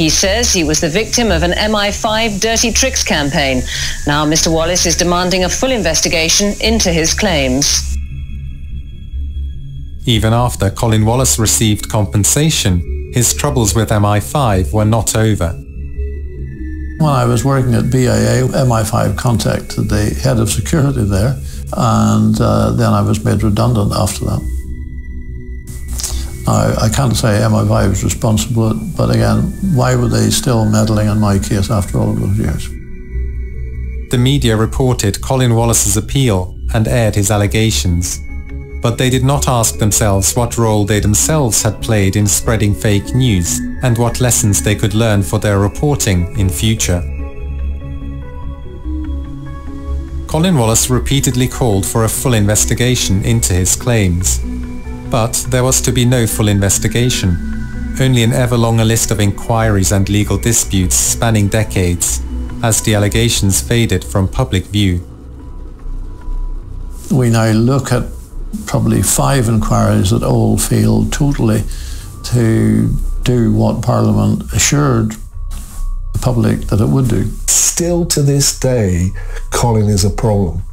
He says he was the victim of an MI5 dirty tricks campaign. Now Mr. Wallace is demanding a full investigation into his claims. Even after Colin Wallace received compensation, his troubles with MI5 were not over. When I was working at BIA, MI5 contacted the head of security there, and then I was made redundant after that. Now, I can't say MI5 was responsible, but again, why were they still meddling in my case after all those years? The media reported Colin Wallace's appeal and aired his allegations, but they did not ask themselves what role they themselves had played in spreading fake news and what lessons they could learn for their reporting in future. Colin Wallace repeatedly called for a full investigation into his claims. But there was to be no full investigation, only an ever longer list of inquiries and legal disputes spanning decades, as the allegations faded from public view. We now look at probably 5 inquiries that all failed totally to do what Parliament assured the public that it would do. Still to this day, Colin is a problem.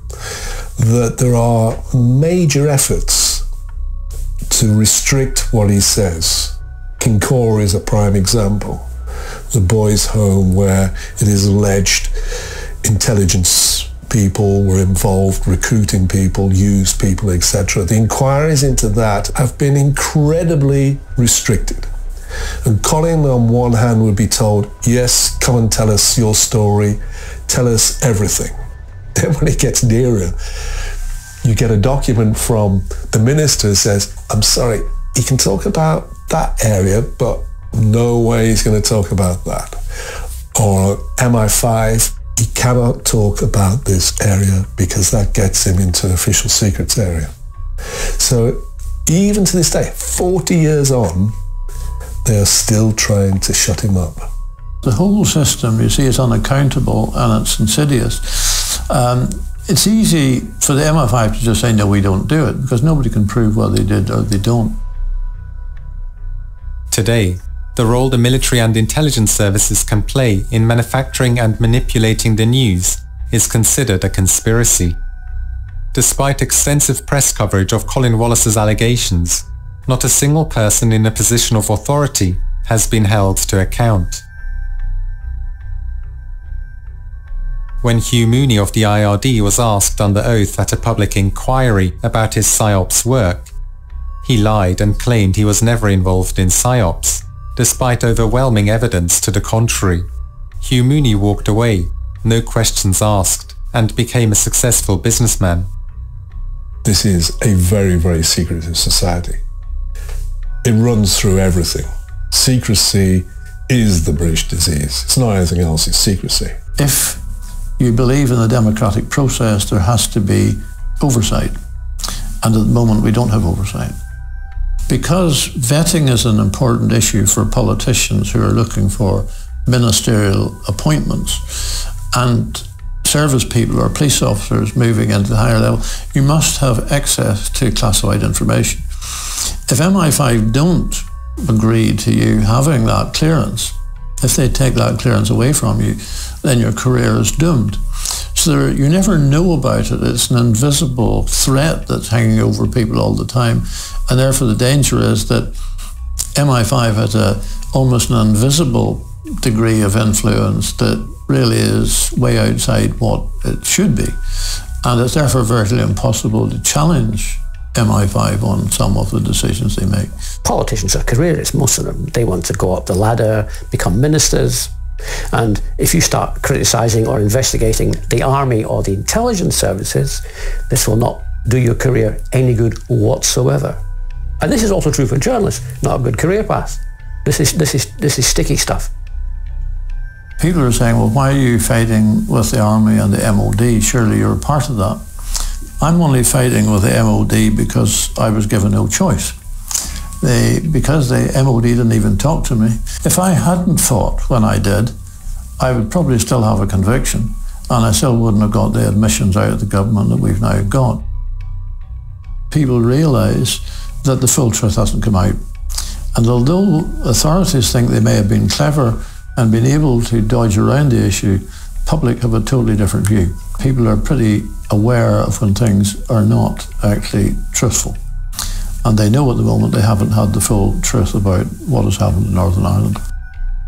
That there are major efforts to restrict what he says. Kinkora is a prime example. The boys' home where it is alleged intelligence people were involved, recruiting people, used people, etc. The inquiries into that have been incredibly restricted. And Colin, on one hand, would be told, yes, come and tell us your story, tell us everything. Then when it gets nearer, you get a document from the minister that says, I'm sorry, he can talk about that area, but no way he's going to talk about that. Or MI5, he cannot talk about this area because that gets him into official secrets area. So even to this day, 40 years on, they are still trying to shut him up. The whole system, you see, is unaccountable and it's insidious. It's easy for the MI5 to just say, no, we don't do it, because nobody can prove whether they did or they don't. Today, the role the military and intelligence services can play in manufacturing and manipulating the news is considered a conspiracy. Despite extensive press coverage of Colin Wallace's allegations, not a single person in a position of authority has been held to account. When Hugh Mooney of the IRD was asked under oath at a public inquiry about his PSYOPs work, he lied and claimed he was never involved in PSYOPs, despite overwhelming evidence to the contrary. Hugh Mooney walked away, no questions asked, and became a successful businessman. This is a very, very secretive society. It runs through everything. Secrecy is the British disease. It's not anything else, it's secrecy. If you believe in the democratic process, there has to be oversight. And at the moment, we don't have oversight. Because vetting is an important issue for politicians who are looking for ministerial appointments and service people or police officers moving into the higher level, you must have access to classified information. If MI5 don't agree to you having that clearance, if they take that clearance away from you, then your career is doomed. So you never know about it. It's an invisible threat that's hanging over people all the time. And therefore the danger is that MI5 has almost an invisible degree of influence that really is way outside what it should be. And it's therefore virtually impossible to challenge MI5 on some of the decisions they make. Politicians are careerists, most of them. They want to go up the ladder, become ministers. And if you start criticising or investigating the army or the intelligence services, this will not do your career any good whatsoever. And this is also true for journalists, not a good career path. This is sticky stuff. People are saying, well, why are you fighting with the army and the MOD? Surely you're a part of that. I'm only fighting with the MOD because I was given no choice. Because the MOD didn't even talk to me. If I hadn't fought when I did, I would probably still have a conviction and I still wouldn't have got the admissions out of the government that we've now got. People realise that the full truth hasn't come out. And although authorities think they may have been clever and being able to dodge around the issue, public have a totally different view. People are pretty aware of when things are not actually truthful. And they know at the moment they haven't had the full truth about what has happened in Northern Ireland.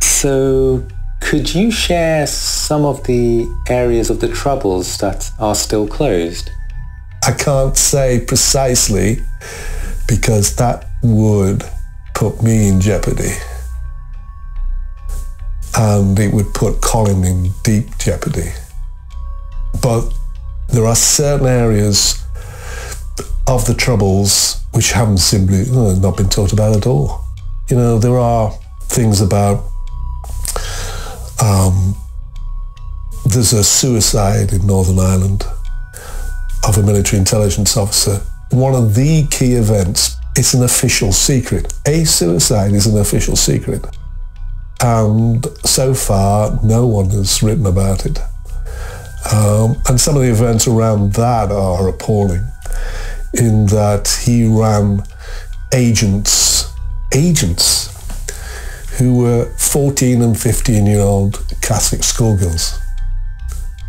So could you share some of the areas of the Troubles that are still closed? I can't say precisely because that would put me in jeopardy. And it would put Colin in deep jeopardy. But there are certain areas of the Troubles which haven't simply not been talked about at all. You know, there are things about there's a suicide in Northern Ireland of a military intelligence officer. One of the key events, it's an official secret. A suicide is an official secret. And so far, no one has written about it. And some of the events around that are appalling, in that he ran agents who were 14 and 15-year-old Catholic schoolgirls.